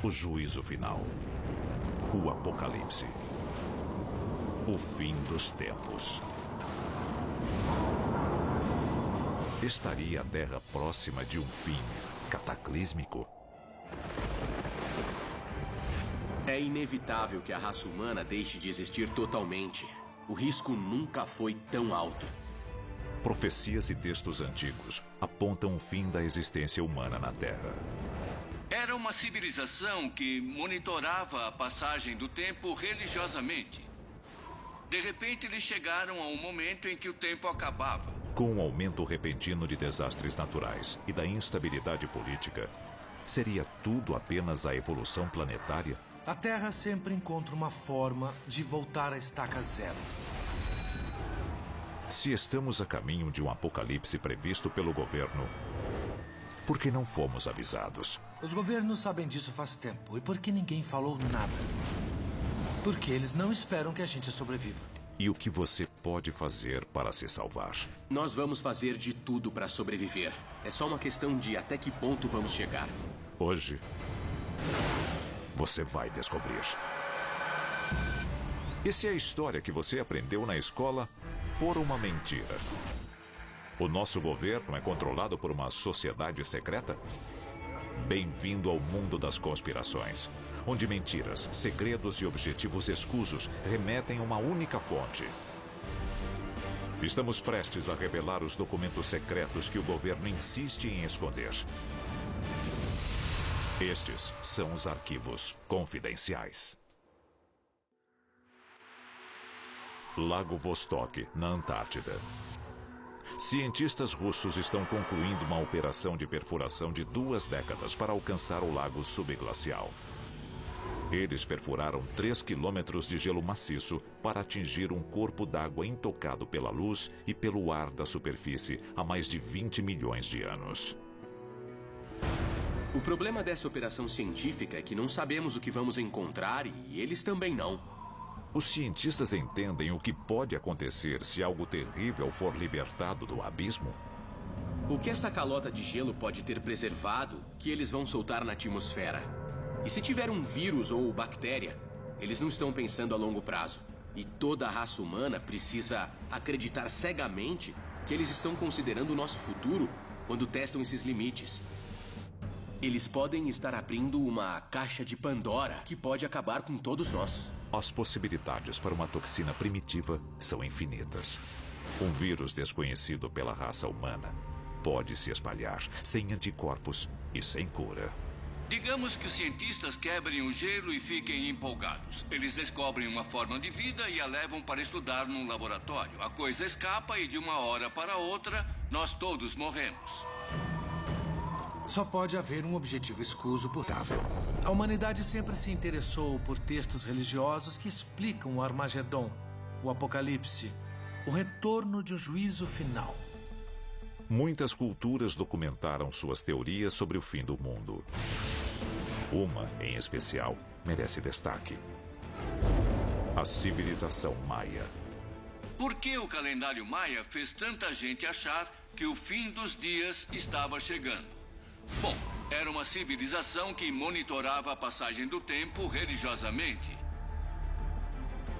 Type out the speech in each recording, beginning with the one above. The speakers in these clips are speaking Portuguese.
O juízo final. O apocalipse. O fim dos tempos. Estaria a Terra próxima de um fim cataclísmico? É inevitável que a raça humana deixe de existir totalmente. O risco nunca foi tão alto. Profecias e textos antigos apontam o fim da existência humana na Terra. Era uma civilização que monitorava a passagem do tempo religiosamente. De repente, eles chegaram a um momento em que o tempo acabava. Com o aumento repentino de desastres naturais e da instabilidade política, seria tudo apenas a evolução planetária? A Terra sempre encontra uma forma de voltar à estaca zero. Se estamos a caminho de um apocalipse previsto pelo governo, por que não fomos avisados? Os governos sabem disso faz tempo. E por que ninguém falou nada? Porque eles não esperam que a gente sobreviva. E o que você pode fazer para se salvar? Nós vamos fazer de tudo para sobreviver. É só uma questão de até que ponto vamos chegar. Hoje, você vai descobrir. E se a história que você aprendeu na escola for uma mentira? O nosso governo é controlado por uma sociedade secreta? Bem-vindo ao mundo das conspirações, onde mentiras, segredos e objetivos escusos remetem a uma única fonte. Estamos prestes a revelar os documentos secretos que o governo insiste em esconder. Estes são os arquivos confidenciais. Lago Vostok, na Antártida. Cientistas russos estão concluindo uma operação de perfuração de 2 décadas para alcançar o lago subglacial. Eles perfuraram 3 quilômetros de gelo maciço para atingir um corpo d'água intocado pela luz e pelo ar da superfície há mais de 20 milhões de anos. O problema dessa operação científica é que não sabemos o que vamos encontrar e eles também não. Os cientistas entendem o que pode acontecer se algo terrível for libertado do abismo? O que essa calota de gelo pode ter preservado que eles vão soltar na atmosfera? E se tiver um vírus ou bactéria, eles não estão pensando a longo prazo. E toda a raça humana precisa acreditar cegamente que eles estão considerando o nosso futuro quando testam esses limites. Eles podem estar abrindo uma caixa de Pandora que pode acabar com todos nós. As possibilidades para uma toxina primitiva são infinitas. Um vírus desconhecido pela raça humana pode se espalhar sem anticorpos e sem cura. Digamos que os cientistas quebrem o gelo e fiquem empolgados. Eles descobrem uma forma de vida e a levam para estudar num laboratório. A coisa escapa e de uma hora para outra, nós todos morremos. Só pode haver um objetivo escuso possível. A humanidade sempre se interessou por textos religiosos que explicam o Armagedon, o Apocalipse, o retorno de um juízo final. Muitas culturas documentaram suas teorias sobre o fim do mundo. Uma, em especial, merece destaque: a civilização maia. Por que o calendário maia fez tanta gente achar que o fim dos dias estava chegando? Bom, era uma civilização que monitorava a passagem do tempo religiosamente.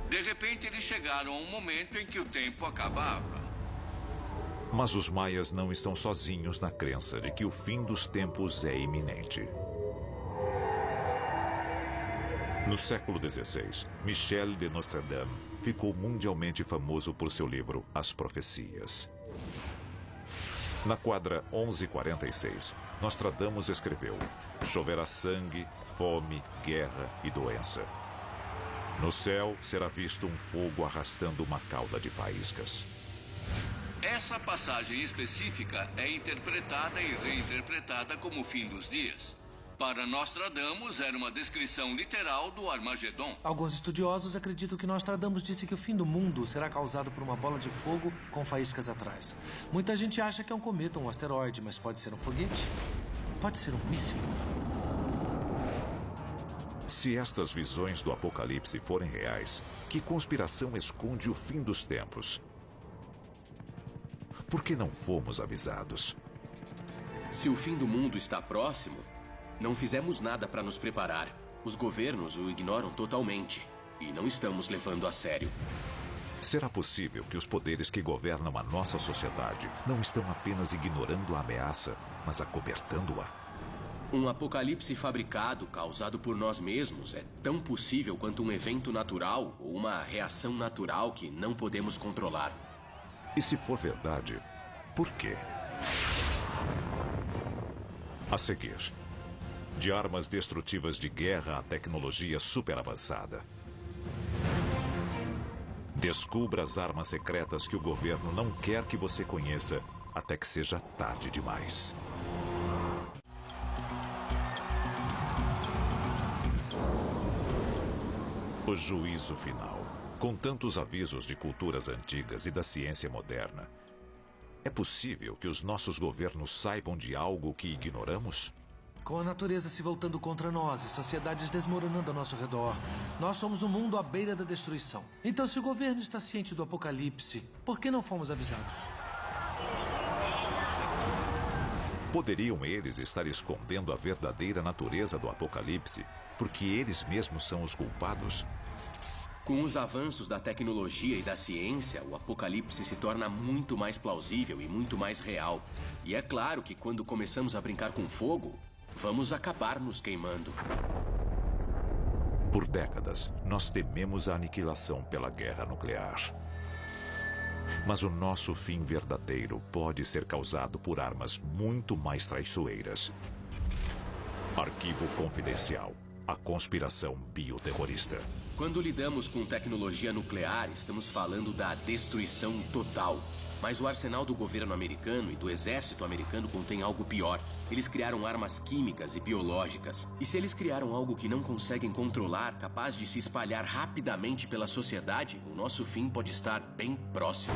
De repente, eles chegaram a um momento em que o tempo acabava. Mas os maias não estão sozinhos na crença de que o fim dos tempos é iminente. No século XVI, Michel de Nostradame ficou mundialmente famoso por seu livro As Profecias. Na quadra 1146, Nostradamus escreveu: choverá sangue, fome, guerra e doença. No céu será visto um fogo arrastando uma cauda de faíscas. Essa passagem específica é interpretada e reinterpretada como o fim dos dias. Para Nostradamus, era uma descrição literal do Armagedon. Alguns estudiosos acreditam que Nostradamus disse que o fim do mundo será causado por uma bola de fogo com faíscas atrás. Muita gente acha que é um cometa ou um asteroide, mas pode ser um foguete. Pode ser um míssil. Se estas visões do Apocalipse forem reais, que conspiração esconde o fim dos tempos? Por que não fomos avisados? Se o fim do mundo está próximo, Não fizemos nada para nos preparar. Os governos o ignoram totalmente. E não estamos levando a sério. Será possível que os poderes que governam a nossa sociedade não estão apenas ignorando a ameaça, mas acobertando-a? Um apocalipse fabricado, causado por nós mesmos, é tão possível quanto um evento natural ou uma reação natural que não podemos controlar. E se for verdade, por quê? A seguir, de armas destrutivas de guerra à tecnologia superavançada. Descubra as armas secretas que o governo não quer que você conheça até que seja tarde demais. O juízo final. Com tantos avisos de culturas antigas e da ciência moderna, é possível que os nossos governos saibam de algo que ignoramos? Com a natureza se voltando contra nós e sociedades desmoronando ao nosso redor, nós somos um mundo à beira da destruição. Então, se o governo está ciente do apocalipse, por que não fomos avisados? Poderiam eles estar escondendo a verdadeira natureza do apocalipse, porque eles mesmos são os culpados? Com os avanços da tecnologia e da ciência, o apocalipse se torna muito mais plausível e muito mais real. E é claro que quando começamos a brincar com fogo, vamos acabar nos queimando. Por décadas, nós tememos a aniquilação pela guerra nuclear. Mas o nosso fim verdadeiro pode ser causado por armas muito mais traiçoeiras. Arquivo confidencial. A conspiração bioterrorista. Quando lidamos com tecnologia nuclear, estamos falando da destruição total. Mas o arsenal do governo americano e do exército americano contém algo pior. Eles criaram armas químicas e biológicas. E se eles criaram algo que não conseguem controlar, capaz de se espalhar rapidamente pela sociedade, o nosso fim pode estar bem próximo.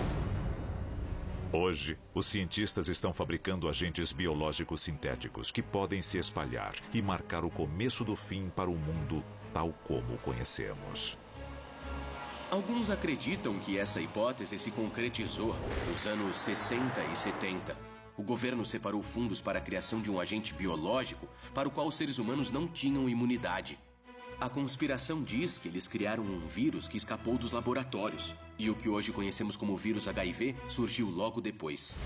Hoje, os cientistas estão fabricando agentes biológicos sintéticos que podem se espalhar e marcar o começo do fim para o mundo tal como o conhecemos. Alguns acreditam que essa hipótese se concretizou nos anos 60 e 70. O governo separou fundos para a criação de um agente biológico para o qual os seres humanos não tinham imunidade. A conspiração diz que eles criaram um vírus que escapou dos laboratórios. E o que hoje conhecemos como vírus HIV surgiu logo depois.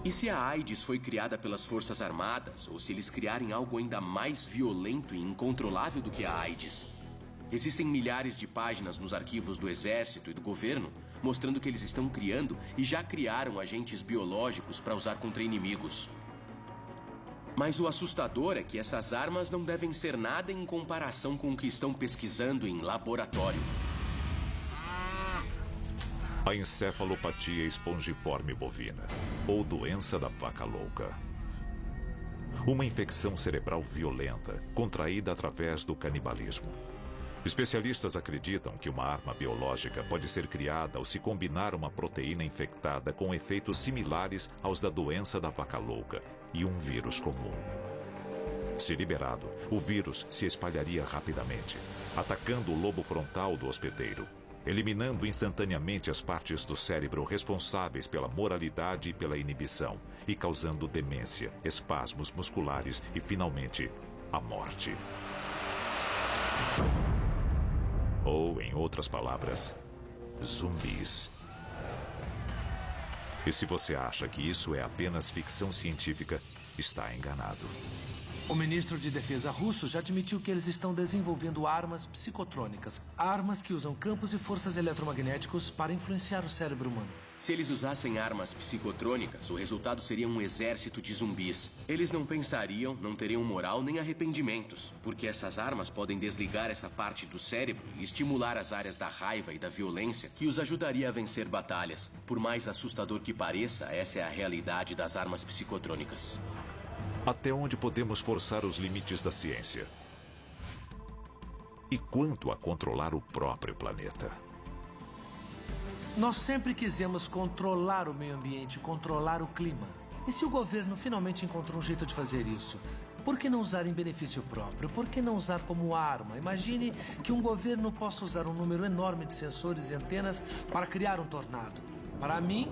E se a AIDS foi criada pelas Forças Armadas, ou se eles criarem algo ainda mais violento e incontrolável do que a AIDS? Existem milhares de páginas nos arquivos do Exército e do governo mostrando que eles estão criando e já criaram agentes biológicos para usar contra inimigos. Mas o assustador é que essas armas não devem ser nada em comparação com o que estão pesquisando em laboratório. A encefalopatia espongiforme bovina, ou doença da vaca louca. Uma infecção cerebral violenta, contraída através do canibalismo. Especialistas acreditam que uma arma biológica pode ser criada ao se combinar uma proteína infectada com efeitos similares aos da doença da vaca louca e um vírus comum. Se liberado, o vírus se espalharia rapidamente, atacando o lobo frontal do hospedeiro, eliminando instantaneamente as partes do cérebro responsáveis pela moralidade e pela inibição, e causando demência, espasmos musculares e, finalmente, a morte. Ou, em outras palavras, zumbis. E se você acha que isso é apenas ficção científica, está enganado. O ministro de Defesa russo já admitiu que eles estão desenvolvendo armas psicotrônicas. Armas que usam campos e forças eletromagnéticos para influenciar o cérebro humano. Se eles usassem armas psicotrônicas, o resultado seria um exército de zumbis. Eles não pensariam, não teriam moral nem arrependimentos, porque essas armas podem desligar essa parte do cérebro e estimular as áreas da raiva e da violência que os ajudaria a vencer batalhas. Por mais assustador que pareça, essa é a realidade das armas psicotrônicas. Até onde podemos forçar os limites da ciência? E quanto a controlar o próprio planeta? Nós sempre quisemos controlar o meio ambiente, controlar o clima. E se o governo finalmente encontrou um jeito de fazer isso? Por que não usar em benefício próprio? Por que não usar como arma? Imagine que um governo possa usar um número enorme de sensores e antenas para criar um tornado. Para mim,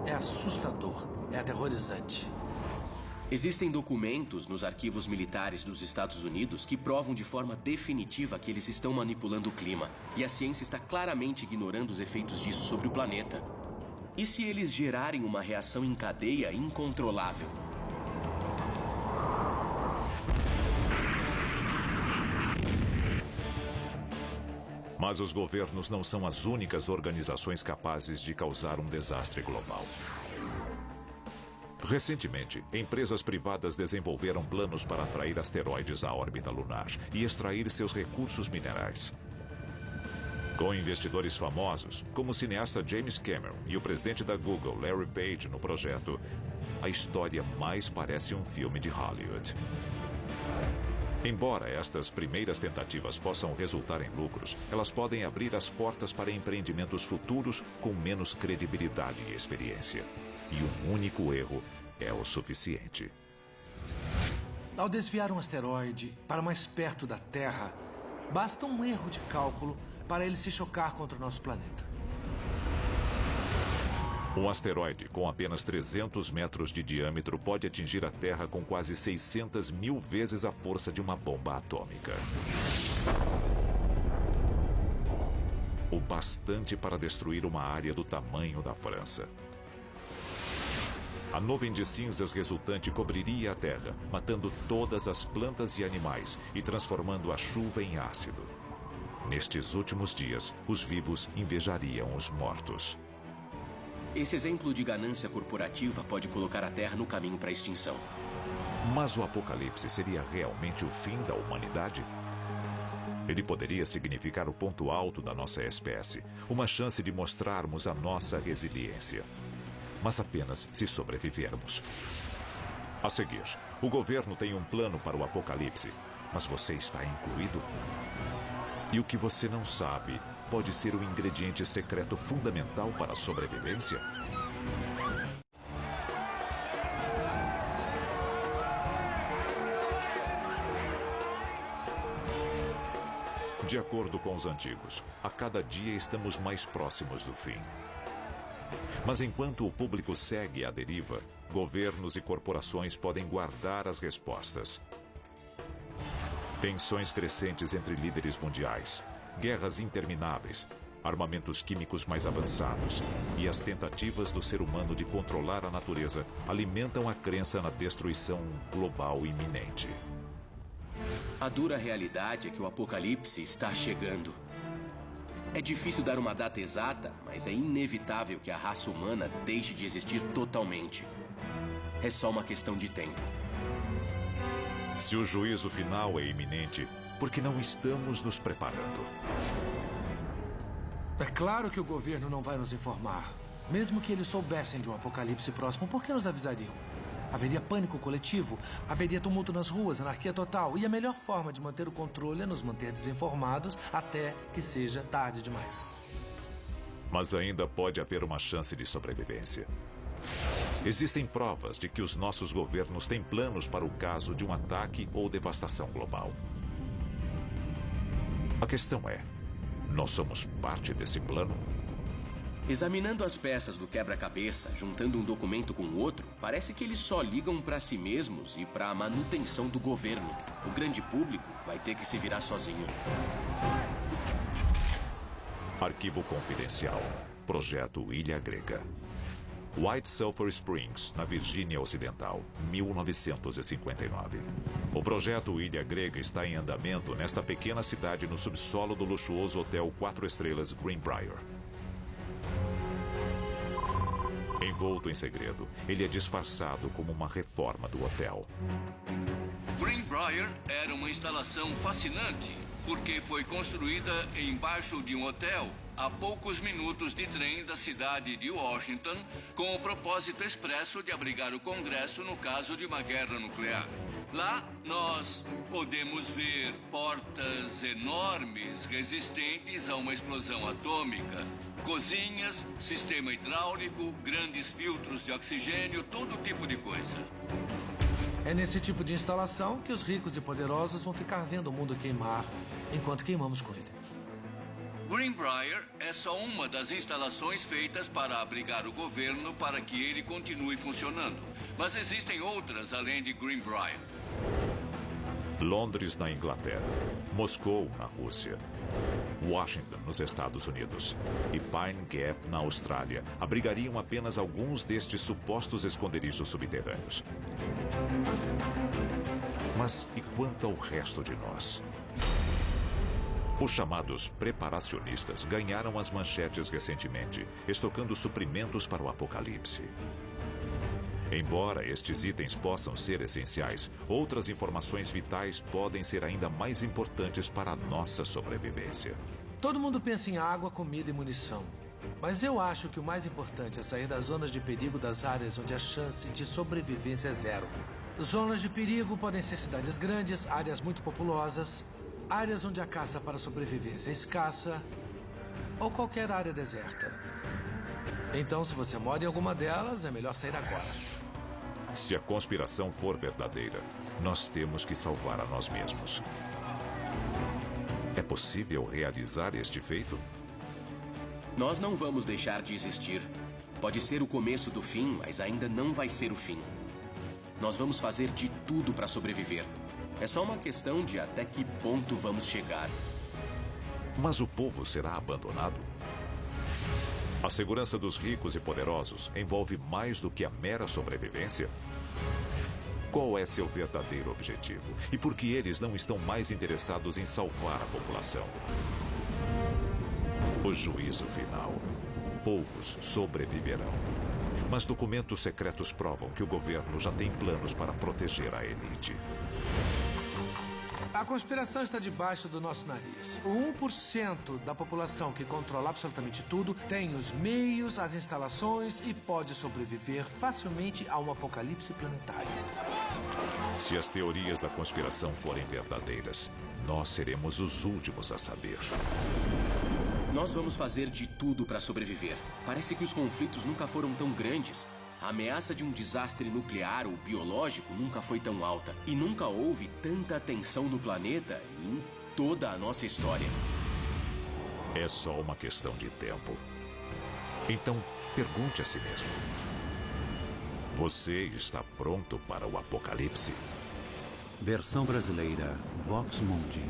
é assustador, é aterrorizante. Existem documentos nos arquivos militares dos Estados Unidos que provam de forma definitiva que eles estão manipulando o clima. E a ciência está claramente ignorando os efeitos disso sobre o planeta. E se eles gerarem uma reação em cadeia incontrolável? Mas os governos não são as únicas organizações capazes de causar um desastre global. Recentemente, empresas privadas desenvolveram planos para atrair asteroides à órbita lunar e extrair seus recursos minerais. Com investidores famosos, como o cineasta James Cameron e o presidente da Google, Larry Page, no projeto, a história mais parece um filme de Hollywood. Embora estas primeiras tentativas possam resultar em lucros, elas podem abrir as portas para empreendimentos futuros com menos credibilidade e experiência. E um único erro é o suficiente. Ao desviar um asteroide para mais perto da Terra, basta um erro de cálculo para ele se chocar contra o nosso planeta. Um asteroide com apenas 300 metros de diâmetro pode atingir a Terra com quase 600 mil vezes a força de uma bomba atômica. O bastante para destruir uma área do tamanho da França. A nuvem de cinzas resultante cobriria a Terra, matando todas as plantas e animais e transformando a chuva em ácido. Nestes últimos dias, os vivos invejariam os mortos. Esse exemplo de ganância corporativa pode colocar a Terra no caminho para a extinção. Mas o apocalipse seria realmente o fim da humanidade? Ele poderia significar o ponto alto da nossa espécie, uma chance de mostrarmos a nossa resiliência. Mas apenas se sobrevivermos. A seguir, o governo tem um plano para o apocalipse, mas você está incluído? E o que você não sabe pode ser o ingrediente secreto fundamental para a sobrevivência? De acordo com os antigos, a cada dia estamos mais próximos do fim. Mas enquanto o público segue à deriva, governos e corporações podem guardar as respostas. Tensões crescentes entre líderes mundiais, guerras intermináveis, armamentos químicos mais avançados e as tentativas do ser humano de controlar a natureza alimentam a crença na destruição global iminente. A dura realidade é que o apocalipse está chegando. É difícil dar uma data exata, mas é inevitável que a raça humana deixe de existir totalmente. É só uma questão de tempo. Se o juízo final é iminente, por que não estamos nos preparando? É claro que o governo não vai nos informar. Mesmo que eles soubessem de um apocalipse próximo, por que nos avisariam? Haveria pânico coletivo, haveria tumulto nas ruas, anarquia total. E a melhor forma de manter o controle é nos manter desinformados até que seja tarde demais. Mas ainda pode haver uma chance de sobrevivência. Existem provas de que os nossos governos têm planos para o caso de um ataque ou devastação global. A questão é, nós somos parte desse plano? Examinando as peças do quebra-cabeça, juntando um documento com o outro, parece que eles só ligam para si mesmos e para a manutenção do governo. O grande público vai ter que se virar sozinho. Arquivo confidencial. Projeto Ilha Grega. White Sulphur Springs, na Virgínia Ocidental, 1959. O projeto Ilha Grega está em andamento nesta pequena cidade no subsolo do luxuoso hotel 4 estrelas Greenbrier. Envolto em segredo, ele é disfarçado como uma reforma do hotel. Greenbrier era uma instalação fascinante, porque foi construída embaixo de um hotel a poucos minutos de trem da cidade de Washington, com o propósito expresso de abrigar o Congresso no caso de uma guerra nuclear. Lá, nós podemos ver portas enormes resistentes a uma explosão atômica, cozinhas, sistema hidráulico, grandes filtros de oxigênio, todo tipo de coisa. É nesse tipo de instalação que os ricos e poderosos vão ficar vendo o mundo queimar enquanto queimamos com ele. Greenbrier é só uma das instalações feitas para abrigar o governo para que ele continue funcionando. Mas existem outras além de Greenbrier. Londres, na Inglaterra. Moscou, na Rússia. Washington, nos Estados Unidos. E Pine Gap, na Austrália, abrigariam apenas alguns destes supostos esconderijos subterrâneos. Mas e quanto ao resto de nós? Os chamados preparacionistas ganharam as manchetes recentemente, estocando suprimentos para o apocalipse. Embora estes itens possam ser essenciais, outras informações vitais podem ser ainda mais importantes para a nossa sobrevivência. Todo mundo pensa em água, comida e munição. Mas eu acho que o mais importante é sair das zonas de perigo das áreas onde a chance de sobrevivência é zero. Zonas de perigo podem ser cidades grandes, áreas muito populosas, áreas onde a caça para sobrevivência é escassa, ou qualquer área deserta. Então, se você mora em alguma delas, é melhor sair agora. Se a conspiração for verdadeira, nós temos que salvar a nós mesmos. É possível realizar este feito? Nós não vamos deixar de existir. Pode ser o começo do fim, mas ainda não vai ser o fim. Nós vamos fazer de tudo para sobreviver. É só uma questão de até que ponto vamos chegar. Mas o povo será abandonado? A segurança dos ricos e poderosos envolve mais do que a mera sobrevivência? Qual é seu verdadeiro objetivo? E por que eles não estão mais interessados em salvar a população? O juízo final. Poucos sobreviverão. Mas documentos secretos provam que o governo já tem planos para proteger a elite. A conspiração está debaixo do nosso nariz. O 1% da população que controla absolutamente tudo tem os meios, as instalações e pode sobreviver facilmente a um apocalipse planetário. Se as teorias da conspiração forem verdadeiras, nós seremos os últimos a saber. Nós vamos fazer de tudo para sobreviver. Parece que os conflitos nunca foram tão grandes. A ameaça de um desastre nuclear ou biológico nunca foi tão alta. E nunca houve tanta tensão no planeta em toda a nossa história. É só uma questão de tempo. Então, pergunte a si mesmo. Você está pronto para o apocalipse? Versão brasileira, Vox Mundi.